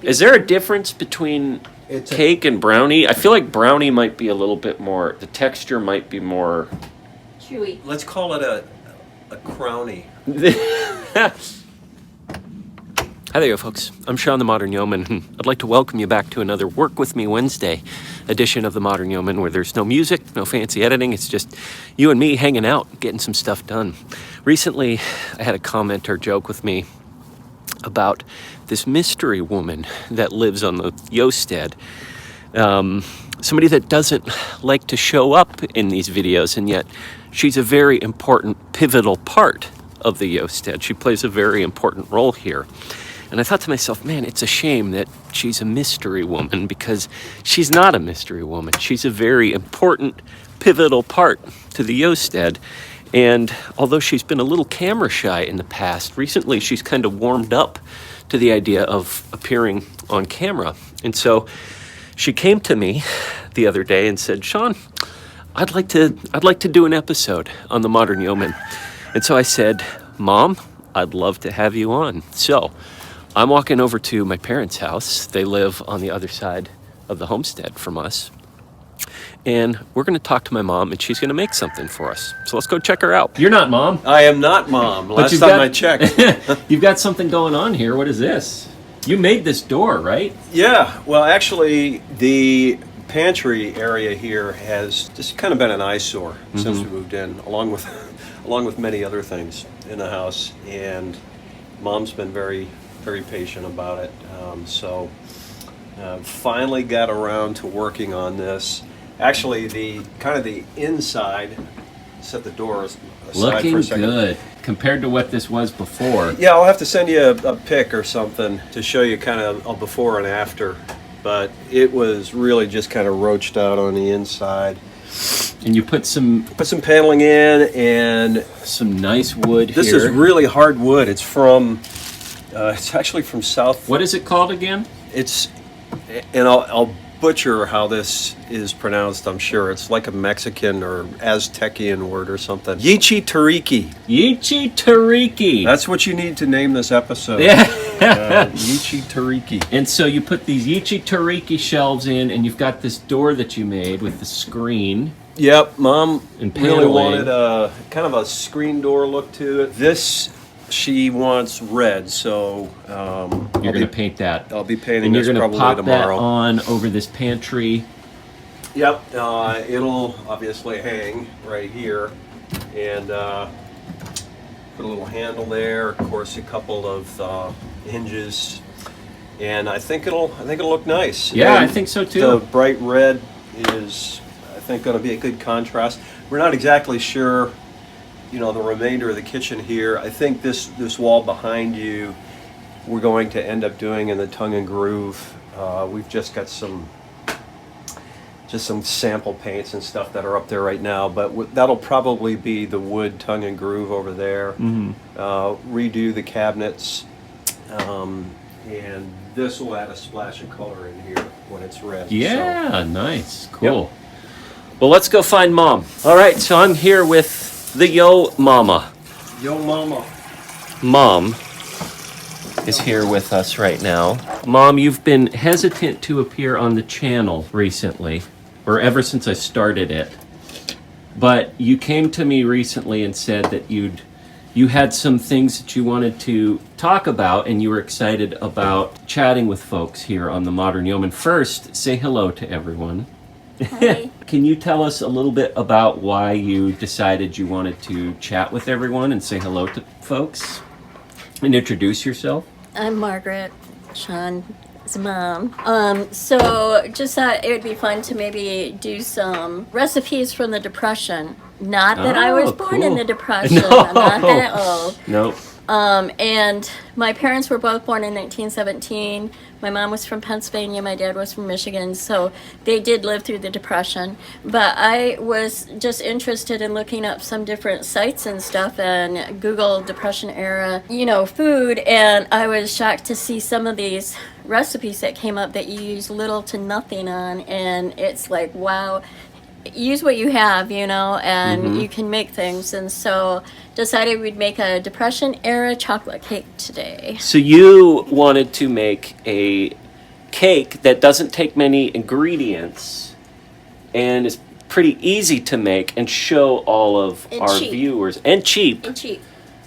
Is there a difference between cake and brownie? I feel like brownie might be a little bit more, the texture might be more... chewy. Let's call it a crownie. Hi there, folks. I'm Sean the Modern Yeoman, and I'd like to welcome you back to another Work With Me Wednesday edition of the Modern Yeoman, where there's no music, no fancy editing. It's just you and me hanging out, getting some stuff done. Recently, I had a commenter joke with me about this mystery woman that lives on the Homestead. Somebody that doesn't like to show up in these videos, and yet she's a very important, pivotal part of the Homestead. She plays a very important role here. And I thought to myself, man, it's a shame that she's a mystery woman, because she's not a mystery woman. She's a very important, pivotal part to the Homestead. And although she's been a little camera shy in the past, recently she's kind of warmed up to the idea of appearing on camera. And so she came to me the other day and said, Sean, I'd like to do an episode on the Modern Yeoman. And so I said, Mom, I'd love to have you on. So I'm walking over to my parents' house. They live on the other side of the homestead from us. And we're going to talk to my mom, and she's going to make something for us. So let's go check her out. You're not Mom. I am not Mom. Last time I checked. You've got something going on here. What is this? You made this door, right? Yeah. Well, actually, the pantry area here has just kind of been an eyesore since we moved in, along with many other things in the house. And Mom's been very patient about it. Finally got around to working on this. Actually, the inside, set the doors aside looking for a second. Good compared to what this was before. Yeah, I'll have to send you a pic or something to show you kind of a before and after. But it was really just kind of roached out on the inside. And you put some paneling in and some nice wood this here. This is really hard wood. It's from it's actually from South. What is it called again? And I'll butcher how this is pronounced, I'm sure. It's like a Mexican or Aztecian word or something. Yichi Tariki. Yichi Tariki. That's what you need to name this episode. Yeah. Yichi Tariki. And so you put these Yichi Tariki shelves in, and you've got this door that you made with the screen. Yep, Mom and really wanted a kind of a screen door look to it. This she wants red, so you're going to paint that. I'll be painting this probably tomorrow. And you're going to pop that on over this pantry. Yep, it'll obviously hang right here, and put a little handle there. Of course, a couple of hinges, and I think it'll look nice. Yeah, and I think so too. The bright red is, I think, going to be a good contrast. We're not exactly sure, the remainder of the kitchen here. I think this wall behind you, we're going to end up doing in the tongue and groove. We've just got some sample paints and stuff that are up there right now, but that'll probably be the wood tongue and groove over there. Redo the cabinets, and this will add a splash of color in here when it's red. Yeah, so. Nice, cool. Yep. Well, let's go find Mom. All right, so I'm here with the Yo Mama. Yo Mama. Mom is here with us right now. Mom, you've been hesitant to appear on the channel recently, or ever since I started it. But you came to me recently and said that you had some things that you wanted to talk about, and you were excited about chatting with folks here on the Modern Yeoman. First, say hello to everyone. Hi. Can you tell us a little bit about why you decided you wanted to chat with everyone and say hello to folks? And introduce yourself. I'm Margaret, Sean's mom. So just thought it would be fun to maybe do some recipes from the Depression. Not that I was born in the Depression. No. I'm not that old. Nope. And my parents were both born in 1917. My mom was from Pennsylvania, my dad was from Michigan, so they did live through the Depression. But I was just interested in looking up some different sites and stuff and Google Depression era, food, and I was shocked to see some of these recipes that came up that you use little to nothing on, and it's like, wow. Use what you have, and you can make things. And so decided we'd make a Depression era chocolate cake today. So you wanted to make a cake that doesn't take many ingredients and is pretty easy to make and show all of And our cheap. viewers, and cheap. And cheap.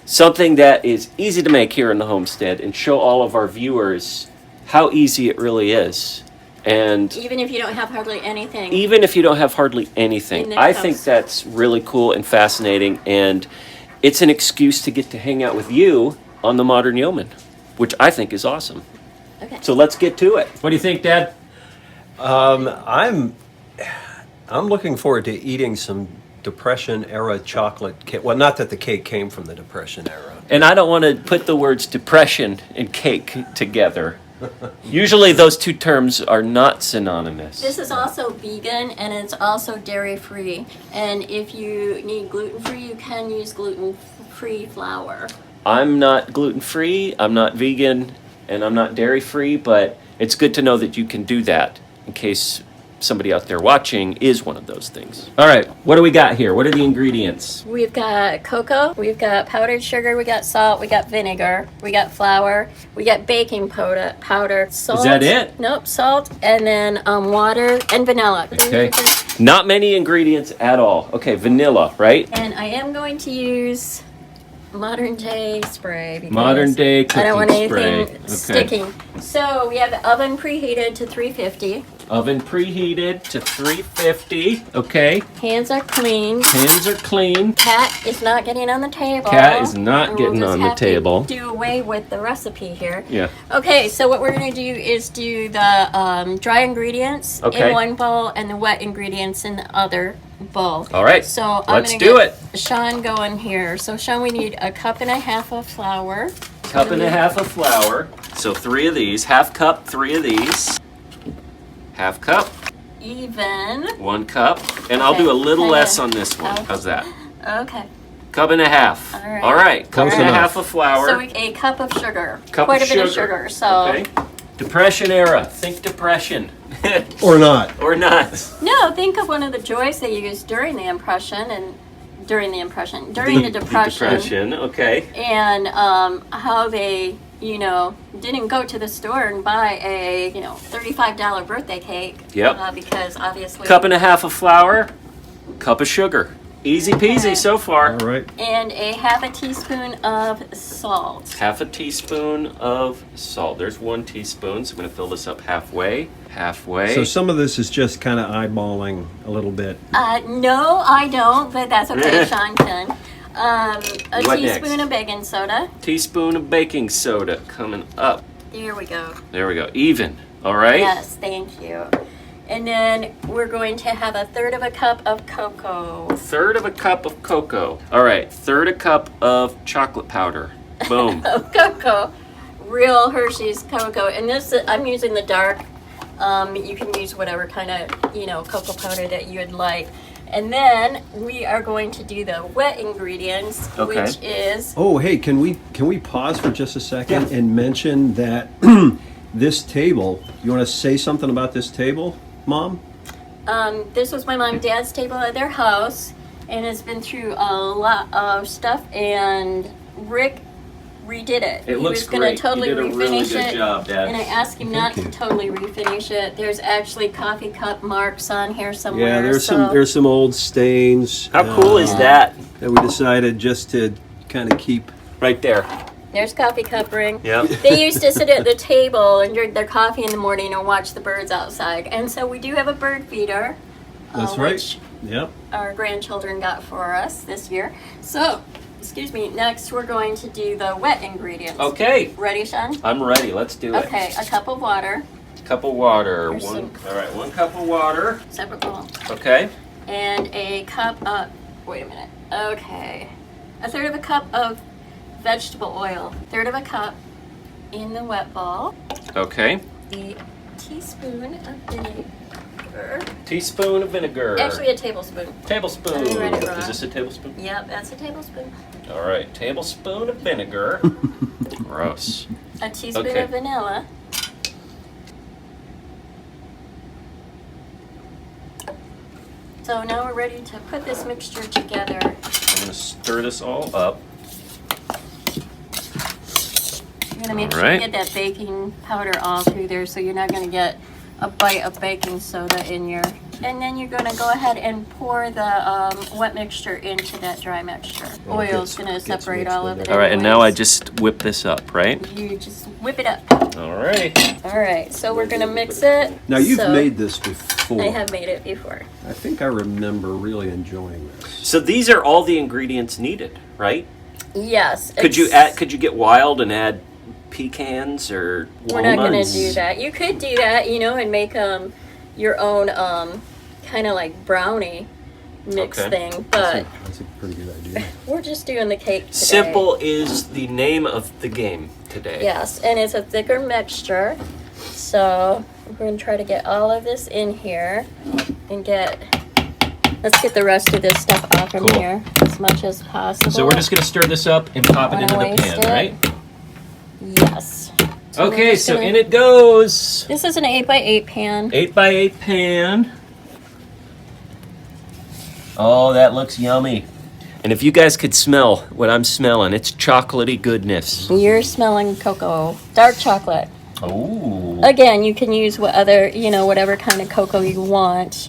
Something that is easy to make here in the homestead and show all of our viewers how easy it really is. And Even if you don't have hardly anything. even if you don't have hardly In anything, the I house. think that's really cool and fascinating, and it's an excuse to get to hang out with you on the Modern Yeoman, which I think is awesome. Okay. So let's get to it. What do you think, Dad? I'm looking forward to eating some Depression era chocolate cake. Well, not that the cake came from the Depression era. And I don't want to put the words depression and cake together. Usually those two terms are not synonymous. This is also vegan and it's also dairy free. And if you need gluten free, you can use gluten free flour. I'm not gluten-free, I'm not vegan, and I'm not dairy-free, but it's good to know that you can do that in case somebody out there watching is one of those things. All right, what do we got here? What are the ingredients? We've got cocoa, we've got powdered sugar, we got salt, we got vinegar, we got flour, we got baking powder, salt. Is that it? Nope, salt, and then water and vanilla. Okay. Not many ingredients at all. Okay, vanilla, right? And I am going to use modern day spray because Modern day I don't want cooking spray. anything Okay. sticking. So we have the oven preheated to 350. Oven preheated to 350. Okay. Hands are clean. Hands are clean. Cat is not getting on the table. Cat is not And we'll getting just on the have to table. do away with the recipe here. Yeah. Okay, so what we're going to do is do the dry ingredients Okay. in one bowl and the wet ingredients in the other bowl. All right. So I'm Let's gonna do get it. Sean going here. So Sean, we need a cup and a half of flour. Cup and a half of flour. So 3 of these. Half cup, 3 of these. Half cup, Even. 1 cup. And I'll do a little Okay. less on this one. Okay. How's that? Okay. Cup and a half. All right. All right. Cup Close and a enough. half of flour. So a cup of sugar. Cup Quite of a bit of sugar. So Okay. Depression era. Think depression. Or not. Or not. no, think of one of the joys they used during the Depression during the Depression. Okay. And how they, didn't go to the store and buy a, $35 birthday cake. Yep. Because obviously. Cup and a half of flour. Cup of sugar. Easy peasy Okay. so far. All right. And a half a teaspoon of salt. Half a teaspoon of salt. There's 1 teaspoon, so I'm going to fill this up halfway. Halfway. So some of this is just kind of eyeballing a little bit. No, I don't, but that's okay. Sean can. A What teaspoon next? of baking soda. Teaspoon of baking soda coming up. There we go. There we go. Even. All right. Yes, thank you. And then we're going to have a third of a cup of cocoa. Third of a cup of cocoa. All right. Third a cup of chocolate powder. Boom. Of cocoa, real Hershey's cocoa. And this, I'm using the dark. You can use whatever kind of, cocoa powder that you would like. And then we are going to do the wet ingredients, Okay. which is Oh, hey, can we pause for just a second Yeah. and mention that this table, you want to say something about this table, Mom? this was my mom and dad's table at their house, and it's been through a lot of stuff, and Rick redid it. It He looks was gonna great. totally You did a really refinish good it, job, Dad. and I asked him not you. to totally refinish it. There's actually coffee cup marks on here somewhere. Yeah, there's so some old stains. How cool is that? That we decided just to kind of keep. Right there. there's coffee cup ring. Yep. They used to sit at the table and drink their coffee in the morning and watch the birds outside. And so we do have a bird feeder. That's right. Which Yep. our grandchildren got for us this year. So, excuse me, next we're going to do the wet ingredients. Okay. Ready, Sean? I'm ready. Let's do it. Okay, a cup of water, Cup of water. Here's One. some- All right. 1 cup of water. separate bowl, Okay. and a cup of, wait a minute, okay. A third of a cup of vegetable oil, third of a cup in the wet bowl, Okay. the teaspoon of vinegar, Teaspoon of vinegar. actually a tablespoon. Tablespoon. I read it wrong. Is this a tablespoon? Yep, that's a tablespoon. All right. Tablespoon of vinegar. Gross. A teaspoon Okay. of vanilla. So now we're ready to put this mixture together. I'm going to stir this all up. You're gonna make All sure you right. get that baking powder all through there, so you're not gonna get a bite of baking soda in your. And then you're gonna go ahead and pour the wet mixture into that dry mixture. Oh, it Oil's gets- gonna gets separate mixed all in of it. there. All right, and now I anyways. just whip this up, right? You just whip it up. All right. All right, so we're gonna mix it. Now you've So, made this before. I have made it before. I think I remember really enjoying this. So these are all the ingredients needed, right? Yes. Could you add? Could you get wild and add pecans or We're not gonna walnuts? do that. You could do that, and make your own kind of like brownie mix Okay. thing, but That's a pretty good idea. we're just doing the cake today. Simple is the name of the game today. Yes, and it's a thicker mixture. So we're gonna try to get all of this in here and let's get the rest of this stuff off from Cool. here as much as possible. So we're just gonna stir this up and pop it Wanna into the waste pan, it? right? Yes. So we're Okay, just so gonna- in it goes. This is an 8x8 pan. 8x8 pan. Oh, that looks yummy. And if you guys could smell what I'm smelling, it's chocolatey goodness. You're smelling cocoa, dark chocolate. Oh. Again, you can use whatever kind of cocoa you want.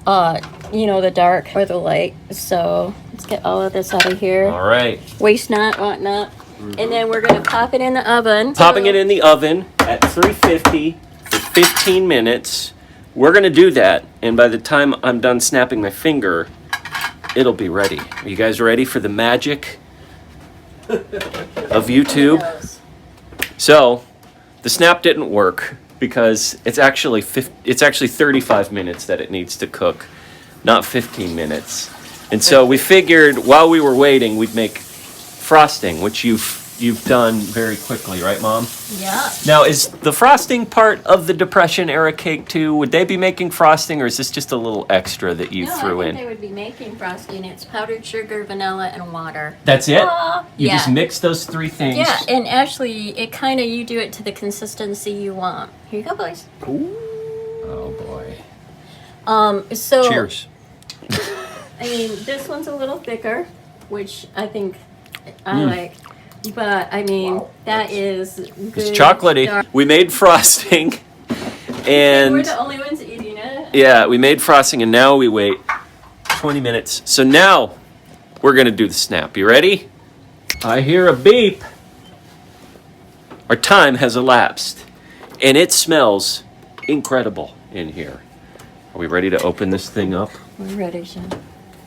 The dark or the light. So let's get all of this out of here. All right. Waste not, want not. And then we're gonna pop it in the oven. Popping it in the oven at 350 for 15 minutes. We're gonna do that, and by the time I'm done snapping my finger, it'll be ready. Are you guys ready for the magic of YouTube? So, the snap didn't work because it's actually 35 minutes that it needs to cook, not 15 minutes. And so we figured while we were waiting, we'd make frosting, which you've done very quickly, right, Mom? Yeah. Now, is the frosting part of the Depression era cake too? Would they be making frosting, or is this just a little extra that you threw I in? think they would be making frosting. It's powdered sugar, vanilla, and water. That's it? You yeah. just mix those three things? Yeah, and actually, it kind of you do it to the consistency you want. Here you go, boys. Oh boy. So Cheers. I mean, this one's a little thicker, which I think I like. But I mean, that is good. It's chocolatey. dark- We made frosting, We're and the only ones eating it. yeah, we made frosting, and now we wait 20 minutes. So now we're gonna do the snap. You ready? I hear a beep. Our time has elapsed, and it smells incredible in here. Are we ready to open this thing up? We're ready, Sean.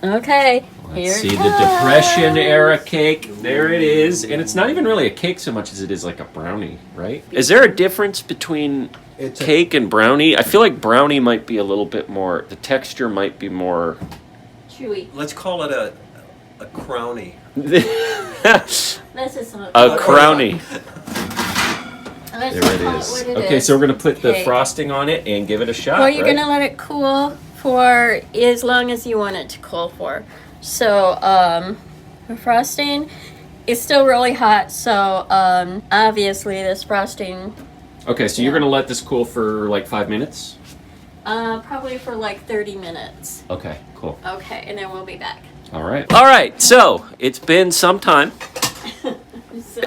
Okay. Let's see it the comes. Depression era cake. There it is. And it's not even really a cake so much as it is like a brownie, right? Is there a difference between It's a- cake and brownie? I feel like brownie might be a little bit more, the texture might be more. Chewy. Let's call it a crownie. Let's just A crownie. Let's There just it call is. what it Okay, is. so we're going to put the Okay. frosting on it and give it a shot. Well, you're right? gonna let it cool for as long as you want it to cool for. So, the frosting is still really hot. So, obviously, this frosting, Okay, so you're going to let this cool for like 5 minutes? probably for like 30 minutes. Okay, cool. Okay, and then we'll be back. All right. All right, so it's been some time. So,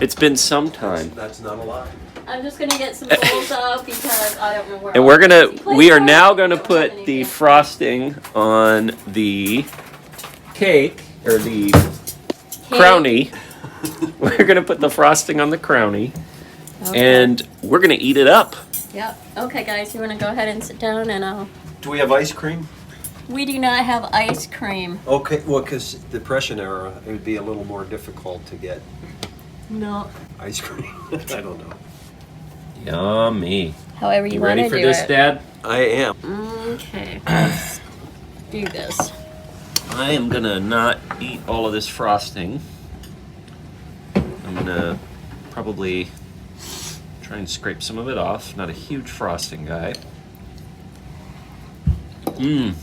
It's been some time. That's not a lie. I'm just gonna get some bowls out because I don't know where. And we are now gonna put the frosting on the cake, or the crownie. We're gonna put the frosting on the crownie, and we're gonna eat it up. Yep. Okay, guys, you wanna go ahead and sit down and I'll. Do we have ice cream? We do not have ice cream. Okay, well, because Depression era, it would be a little more difficult to get No. ice cream. I don't know. Yummy. However you, You want ready to for do this, it. Dad? I am. Okay. Let's do this. I am gonna not eat all of this frosting. I'm gonna probably try and scrape some of it off. Not a huge frosting guy. Mmm.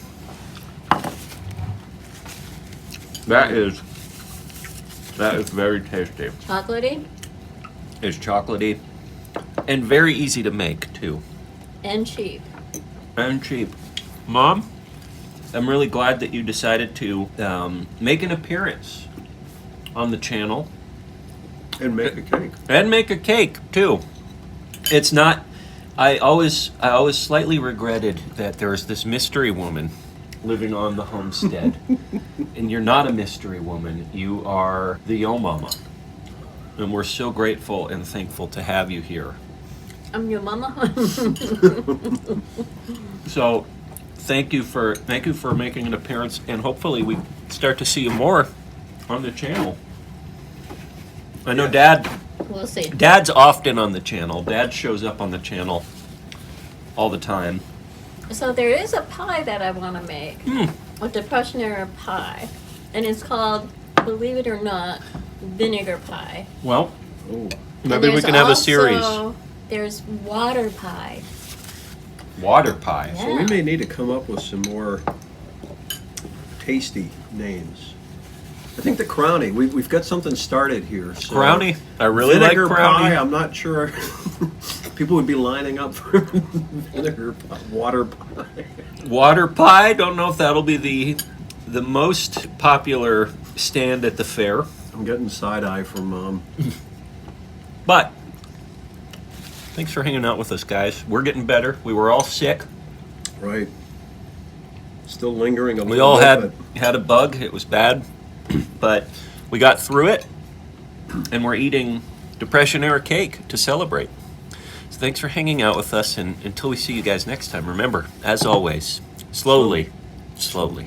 That is very tasty. Chocolatey It's chocolatey and very easy to make too. and cheap. And cheap. Mom, I'm really glad that you decided to make an appearance on the channel. And make a cake. And make a cake too. It's not. I always slightly regretted that there was this mystery woman living on the homestead, and you're not a mystery woman. You are the Yo Mama, and we're so grateful and thankful to have you here. I'm your mama. So, thank you for making an appearance, and hopefully we start to see you more on the channel. I know Dad. We'll see. Dad's often on the channel. Dad shows up on the channel all the time. So there is a pie that I want to make, a Depression era pie, and it's called, believe it or not, vinegar pie. Well, Oh, maybe we There's can have a series. also- There's water pie. Water pie. Yeah. so we may need to come up with some more tasty names. I think the Crownie. We've got something started here. So Crownie. I really like vinegar Crownie. pie. I'm not sure. People would be lining up for vinegar pie, water pie. Water pie. Don't know if that'll be the most popular stand at the fair, I'm getting side eye from Mom. but thanks for hanging out with us, guys. We're getting better. We were all sick. Right. Still lingering a We little all bit, had a bug. It was bad, but we got through it, and we're eating Depression era cake to celebrate. So thanks for hanging out with us, and until we see you guys next time, remember, as always, slowly, slowly.